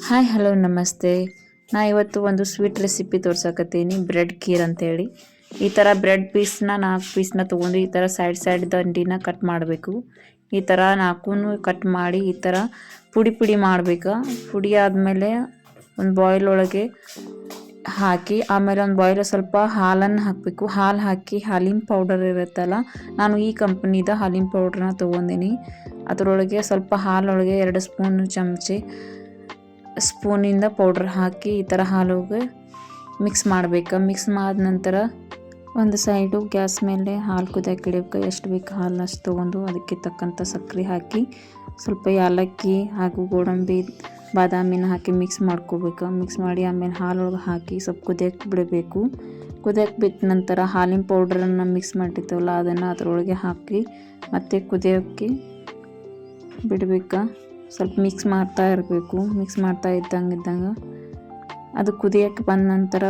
Hi hello ನಮಸ್ತೆ. ನಾ ಇವತ್ತು ಒಂದು ಸ್ವೀಟ್ ರೆಸಿಪಿ ತೋರ್ಸಕತ್ತೀನಿ, ಬ್ರೆಡ್ ಖೀರ್ ಅಂತೇಳಿ. ಈ ಥರ ಬ್ರೆಡ್ ಪೀಸ್ನ 4 ಪೀಸ್ನ ತೊಗೊಂಡು ಈ ಥರ ಸೈಡ್ ದಂಡಿನ ಕಟ್ ಮಾಡಬೇಕು. ಈ ಥರ 4 ಕಟ್ ಮಾಡಿ ಈ ಥರ ಪುಡಿ ಮಾಡಬೇಕು. ಪುಡಿ ಆದಮೇಲೆ ಒಂದು ಬಾಯ್ಲ್ ಒಳಗೆ ಹಾಕಿ, ಆಮೇಲೆ ಒಂದು ಬಾಯ್ಲ್ ಸ್ವಲ್ಪ ಹಾಲನ್ನು ಹಾಕಬೇಕು. ಹಾಲು ಹಾಕಿ ಹಾಲಿನ ಪೌಡರ್ ಇರುತ್ತಲ್ಲ, ನಾನು ಈ ಕಂಪ್ನಿದ ಹಾಲಿನ ಪೌಡ್ರನ್ನ ತೊಗೊಂಡಿನಿ. ಅದರೊಳಗೆ ಸ್ವಲ್ಪ ಹಾಲೊಳಗೆ 2 ಸ್ಪೂನಿಂದ ಪೌಡ್ರ್ ಹಾಕಿ ಈ ಥರ ಹಾಲಿಗೆ ಮಿಕ್ಸ್ ಮಾಡಬೇಕು. ಮಿಕ್ಸ್ ಮಾಡಿದ ನಂತರ ಒಂದು ಸೈಡು ಗ್ಯಾಸ್ ಮೇಲೆ ಹಾಲು ಕುದಿಯೋಕೆ ಇಡಬೇಕು. ಎಷ್ಟು ಬೇಕು ಹಾಲು ಅಷ್ಟು ತೊಗೊಂಡು ಅದಕ್ಕೆ ತಕ್ಕಂಥ ಸಕ್ಕರೆ ಹಾಕಿ, ಸ್ವಲ್ಪ ಏಲಕ್ಕಿ ಹಾಗೂ ಗೋಡಂಬಿ ಬಾದಾಮಿನ ಹಾಕಿ ಮಿಕ್ಸ್ ಮಾಡ್ಕೋಬೇಕು. ಮಿಕ್ಸ್ ಮಾಡಿ ಆಮೇಲೆ ಹಾಲೊಳಗೆ ಹಾಕಿ ಸ್ವಲ್ಪ ಕುದಿಯೋಕೆ ಬಿಡಬೇಕು. ಕುದಿಯೋಕೆ ಬಿಟ್ಟ ನಂತರ ಹಾಲಿನ ಪೌಡ್ರನ್ನು ಮಿಕ್ಸ್ ಮಾಡಿರ್ತೀವಲ್ಲ ಅದನ್ನು ಅದರೊಳಗೆ ಹಾಕಿ ಮತ್ತೆ ಕುದಿಯೋಕ್ಕೆ ಬಿಡಬೇಕು. ಸ್ವಲ್ಪ ಮಿಕ್ಸ್ ಮಾಡ್ತಾ ಇರಬೇಕು. ಮಿಕ್ಸ್ ಮಾಡ್ತಾ ಇದ್ದಂಗೆ ಅದು ಕುದಿಯೋಕ್ಕೆ ಬಂದ ನಂತರ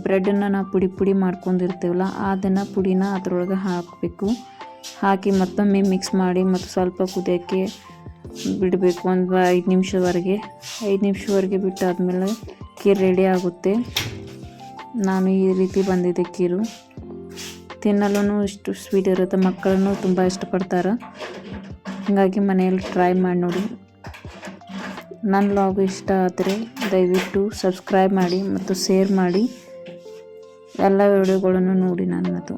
ಬ್ರೆಡ್ಡನ್ನು ನಾವು ಪುಡಿ ಮಾಡ್ಕೊಂಡಿರ್ತೀವಲ್ಲ ಅದನ್ನು ಪುಡಿನ ಅದರೊಳಗೆ ಹಾಕಬೇಕು. ಹಾಕಿ ಮತ್ತೊಮ್ಮೆ ಮಿಕ್ಸ್ ಮಾಡಿ ಮತ್ತು ಸ್ವಲ್ಪ ಕುದಿಯೋಕ್ಕೆ ಬಿಡಬೇಕು. ಒಂದು 5 ನಿಮಿಷವರೆಗೆ ಬಿಟ್ಟಾದಮೇಲೆ ಖೀರ್ ರೆಡಿ ಆಗುತ್ತೆ. ನಾನು ಈ ರೀತಿ ಬಂದಿದೆ ಖೀರು. ತಿನ್ನಲು ಇಷ್ಟು ಸ್ವೀಟ್ ಇರುತ್ತೆ, ಮಕ್ಕಳನ್ನು ತುಂಬ ಇಷ್ಟಪಡ್ತಾರೆ. ಹಾಗಾಗಿ ಮನೆಯಲ್ಲಿ ಟ್ರೈ ಮಾಡಿ ನೋಡಿ. ನನ್ನ ವ್ಲಾಗ್ ಇಷ್ಟ ಆದರೆ ದಯವಿಟ್ಟು ಸಬ್ಸ್ಕ್ರೈಬ್ ಮಾಡಿ ಮತ್ತು ಶೇರ್ ಮಾಡಿ. ಎಲ್ಲ ವಿಡಿಯೋಗಳನ್ನು ನೋಡಿ ನನ್ನದು.